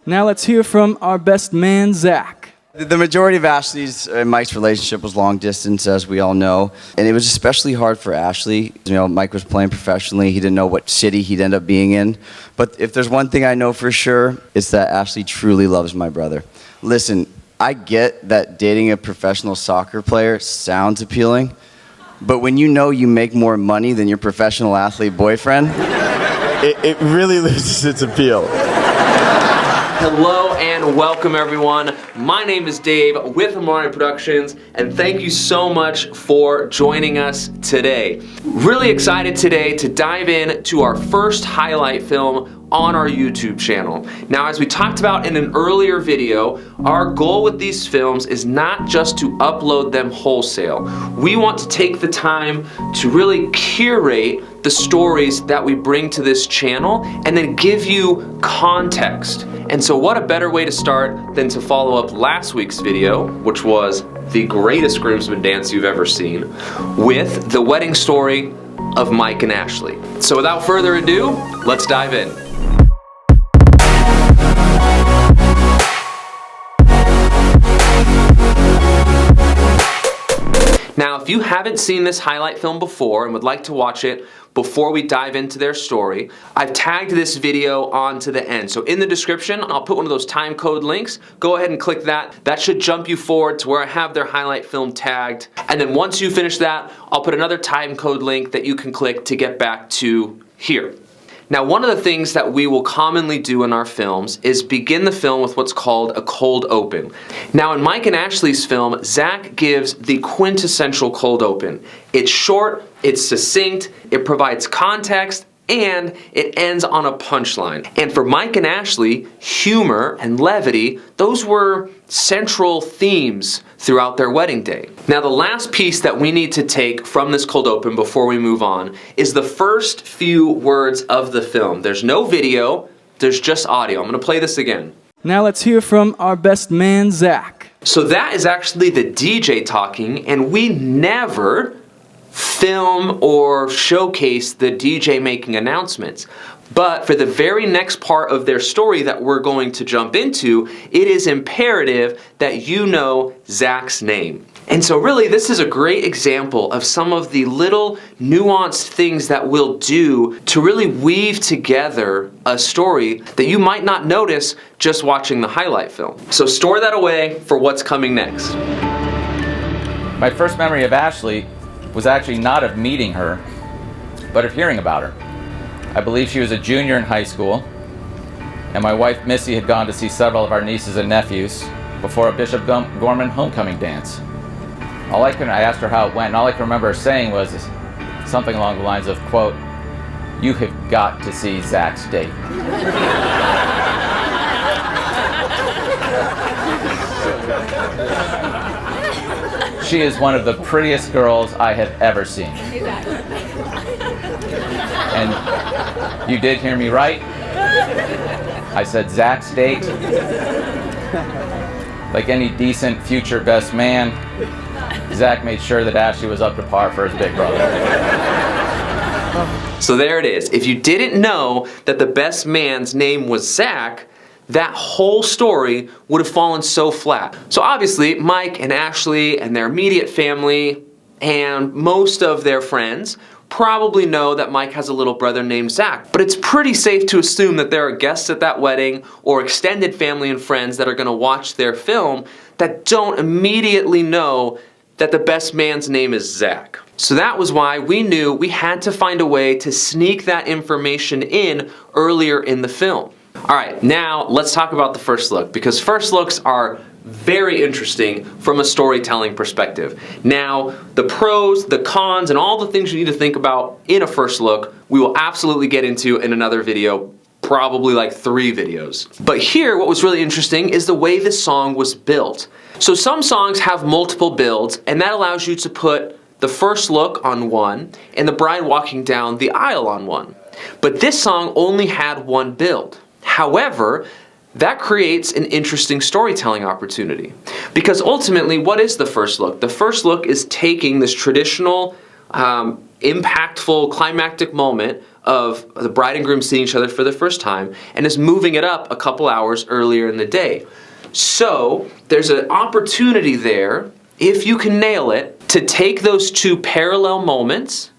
Now let's hear from our best man, Zach. The majority of Ashley's and Mike's relationship was long distance, as we all know. And it was especially hard for Ashley. You know, Mike was playing professionally. He didn't know what city he'd end up being in. But if there's one thing I know for sure, it's that Ashley truly loves my brother. Listen, I get that dating a professional soccer player sounds appealing. But when you know you make more money than your professional athlete boyfriend, it really loses its appeal. Hello and welcome everyone. My name is Dave with Amari Productions and thank you so much for joining us today. Really excited today to dive in to our first highlight film on our YouTube channel. Now, as we talked about in an earlier video, our goal with these films is not just to upload them wholesale. We want to take the time to really curate the stories that we bring to this channel and then give you context. And so what a better way to start than to follow up last week's video, which was the greatest groomsmen dance you've ever seen, with the wedding story of Mike and Ashley. So without further ado, let's dive in. Now, if you haven't seen this highlight film before and would like to watch it before we dive into their story, I've tagged this video onto the end. So in the description, I'll put one of those time code links. Go ahead and click that. That should jump you forward to where I have their highlight film tagged. And then once you finish that, I'll put another time code link that you can click to get back to here. Now, one of the things that we will commonly do in our films is begin the film with what's called a cold open. Now, in Mike and Ashley's film, Zach gives the quintessential cold open. It's short, it's succinct, it provides context, and it ends on a punchline. And for Mike and Ashley, humor and levity, those were central themes throughout their wedding day. Now, the last piece that we need to take from this cold open before we move on is the first few words of the film. There's no video, there's just audio. I'm gonna play this again. Now let's hear from our best man, Zach. So that is actually the DJ talking, and we never film or showcase the DJ making announcements. But for the very next part of their story that we're going to jump into, it is imperative that you know Zach's name. And so really, this is a great example of some of the little nuanced things that we'll do to really weave together a story that you might not notice just watching the highlight film. So store that away for what's coming next. My first memory of Ashley was actually not of meeting her, but of hearing about her. I believe she was a junior in high school, and my wife Missy had gone to see several of our nieces and nephews before a Bishop Gorman homecoming dance. I asked her how it went, and all I can remember her saying was something along the lines of, quote, "You have got to see Zach's date." She is one of the prettiest girls I have ever seen. And you did hear me right. I said Zach's date. Like any decent future best man, Zach made sure that Ashley was up to par for his big brother. So there it is. If you didn't know that the best man's name was Zach, that whole story would have fallen so flat. So obviously, Mike and Ashley and their immediate family and most of their friends probably know that Mike has a little brother named Zach. But it's pretty safe to assume that there are guests at that wedding or extended family and friends that are gonna watch their film that don't immediately know that the best man's name is Zach. So that was why we knew we had to find a way to sneak that information in earlier in the film. All right, now let's talk about the first look, because first looks are very interesting from a storytelling perspective. Now, the pros, the cons, and all the things you need to think about in a first look, we will absolutely get into in another video, probably like 3 videos. But here, what was really interesting is the way this song was built. So some songs have multiple builds, and that allows you to put the first look on one and the bride walking down the aisle on one. But this song only had one build. However, that creates an interesting storytelling opportunity. Because ultimately, what is the first look? The first look is taking this traditional, impactful, climactic moment of the bride and groom seeing each other for the first time and is moving it up a couple hours earlier in the day. So there's an opportunity there, if you can nail it, to take those two parallel moments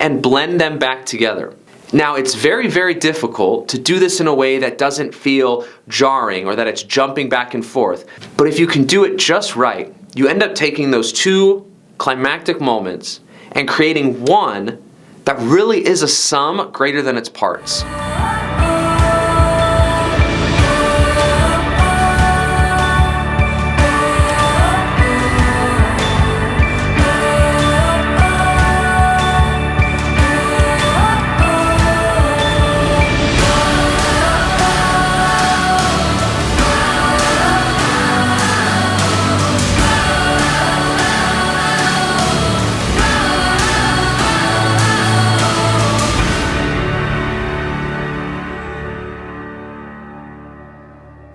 and blend them back together. Now, it's very, very difficult to do this in a way that doesn't feel jarring or that it's jumping back and forth. But if you can do it just right, you end up taking those two climactic moments and creating one that really is a sum greater than its parts.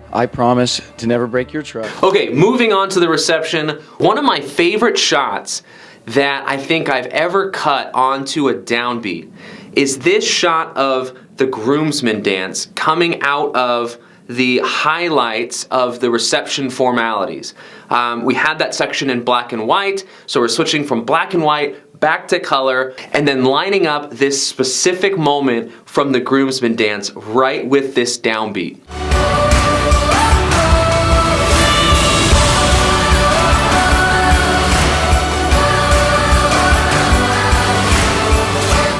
I promise to never break your trust. Okay, moving on to the reception. One of my favorite shots that I think I've ever cut onto a downbeat is this shot of the groomsmen dance coming out of the highlights of the reception formalities. We had that section in black and white, so we're switching from black and white back to color, and then lining up this specific moment from the groomsmen dance right with this downbeat.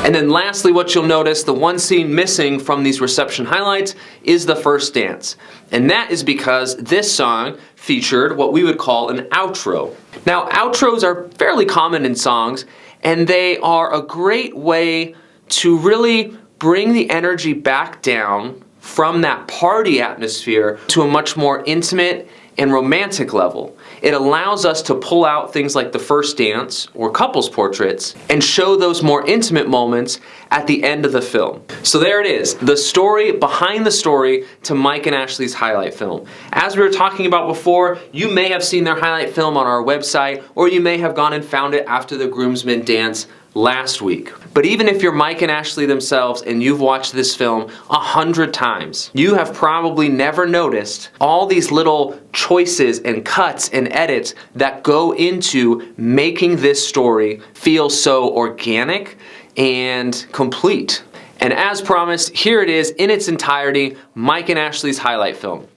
And then lastly, what you'll notice, the one scene missing from these reception highlights is the first dance. And that is because this song featured what we would call an outro. Now, outros are fairly common in songs, and they are a great way to really bring the energy back down from that party atmosphere to a much more intimate and romantic level. It allows us to pull out things like the first dance or couples portraits and show those more intimate moments at the end of the film. So there it is, the story behind the story to Mike and Ashley's highlight film. As we were talking about before, you may have seen their highlight film on our website, or you may have gone and found it after the groomsmen dance last week. But even if you're Mike and Ashley themselves and you've watched this film 100 times, you have probably never noticed all these little choices and cuts and edits that go into making this story feel so organic and complete. And as promised, here it is in its entirety, Mike and Ashley's highlight film.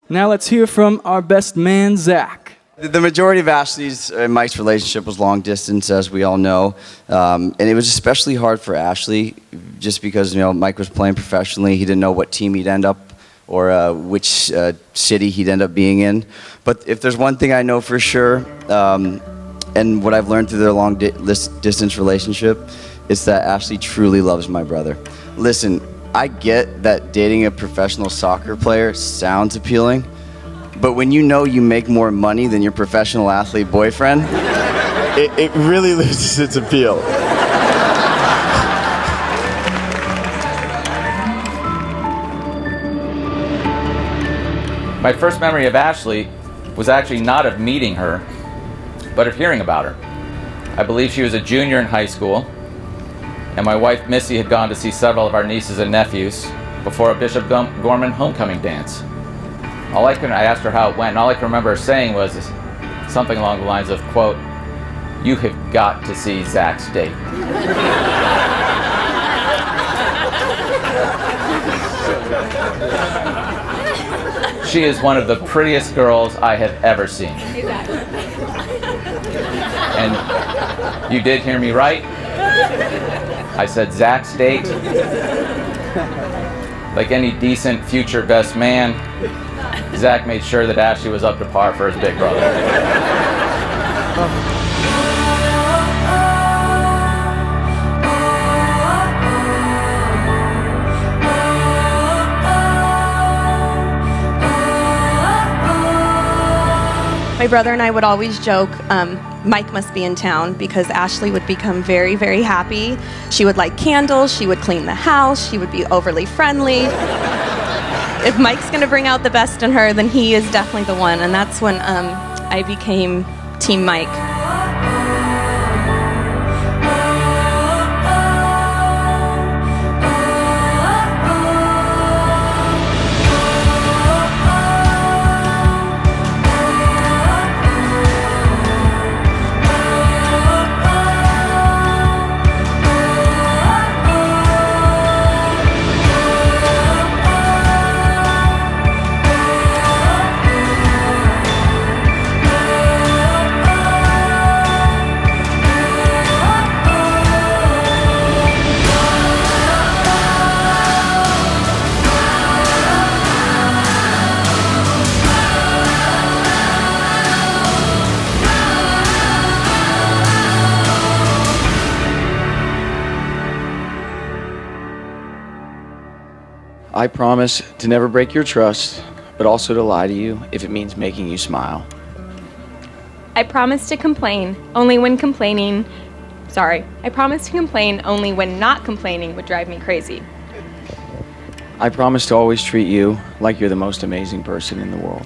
Now let's hear from our best man, Zach. The majority of Ashley's and Mike's relationship was long distance, as we all know, and it was especially hard for Ashley, just because Mike was playing professionally. He didn't know what team he'd end up or which city he'd end up being in. But if there's one thing I know for sure, and what I've learned through their long distance relationship, is that Ashley truly loves my brother. Listen, I get that dating a professional soccer player sounds appealing. But when you know you make more money than your professional athlete boyfriend, it really loses its appeal. My first memory of Ashley was actually not of meeting her, but of hearing about her. I believe she was a junior in high school, and my wife Missy had gone to see several of our nieces and nephews before a Bishop Gorman homecoming dance. I asked her how it went, and all I can remember her saying was something along the lines of, quote, "You have got to see Zach's date." She is one of the prettiest girls I have ever seen. And you did hear me right. I said Zach's date. Like any decent future best man, Zach made sure that Ashley was up to par for his big brother. My brother and I would always joke, Mike must be in town, because Ashley would become very, very happy. She would light candles, she would clean the house, she would be overly friendly. If Mike's gonna bring out the best in her, then he is definitely the one, and that's when I became Team Mike. I promise to never break your trust, but also to lie to you if it means making you smile. I promise to complain only when I promise to complain only when not complaining would drive me crazy. I promise to always treat you like you're the most amazing person in the world.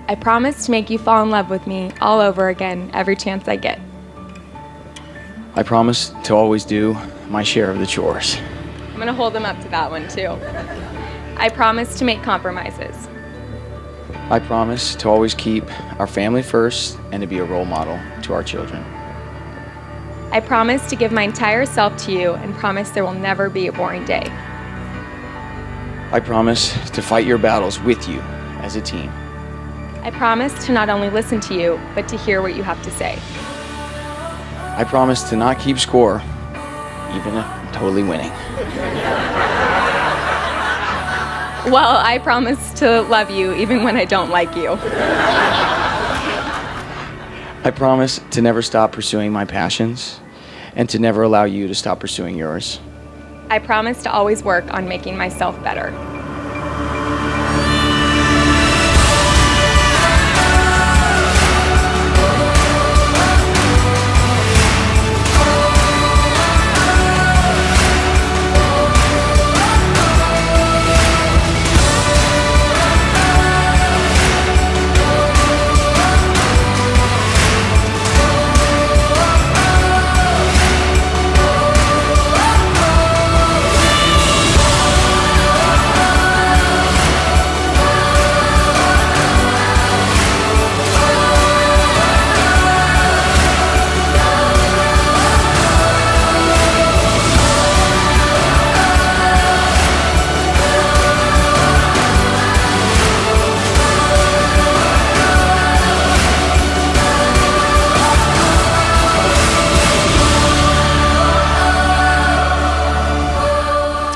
I promise to make you fall in love with me all over again every chance I get. I promise to always do my share of the chores. I'm gonna hold them up to that one too. I promise to make compromises. I promise to always keep our family first and to be a role model to our children. I promise to give my entire self to you and promise there will never be a boring day. I promise to fight your battles with you as a team. I promise to not only listen to you, but to hear what you have to say. I promise to not keep score, even if I'm totally winning. Well, I promise to love you even when I don't like you. I promise to never stop pursuing my passions and to never allow you to stop pursuing yours. I promise to always work on making myself better.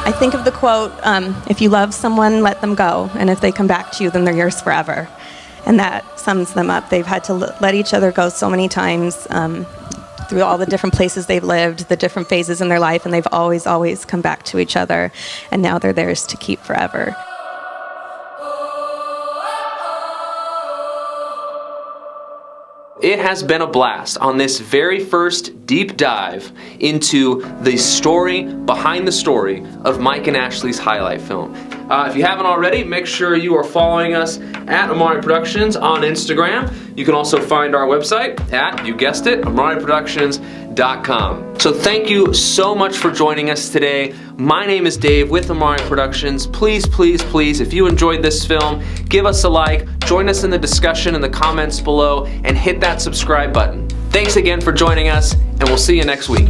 I think of the quote, if you love someone, let them go. And if they come back to you, then they're yours forever. And that sums them up. They've had to let each other go so many times through all the different places they've lived, the different phases in their life, and they've always, always come back to each other. And now they're theirs to keep forever. It has been a blast on this very first deep dive into the story behind the story of Mike and Ashley's highlight film. If you haven't already, make sure you are following us at Amari Productions on Instagram. You can also find our website at, you guessed it, AmariProductions.com. So thank you so much for joining us today. My name is Dave with Amari Productions. Please, please, please, if you enjoyed this film, give us a like, join us in the discussion in the comments below, and hit that subscribe button. Thanks again for joining us, and we'll see you next week.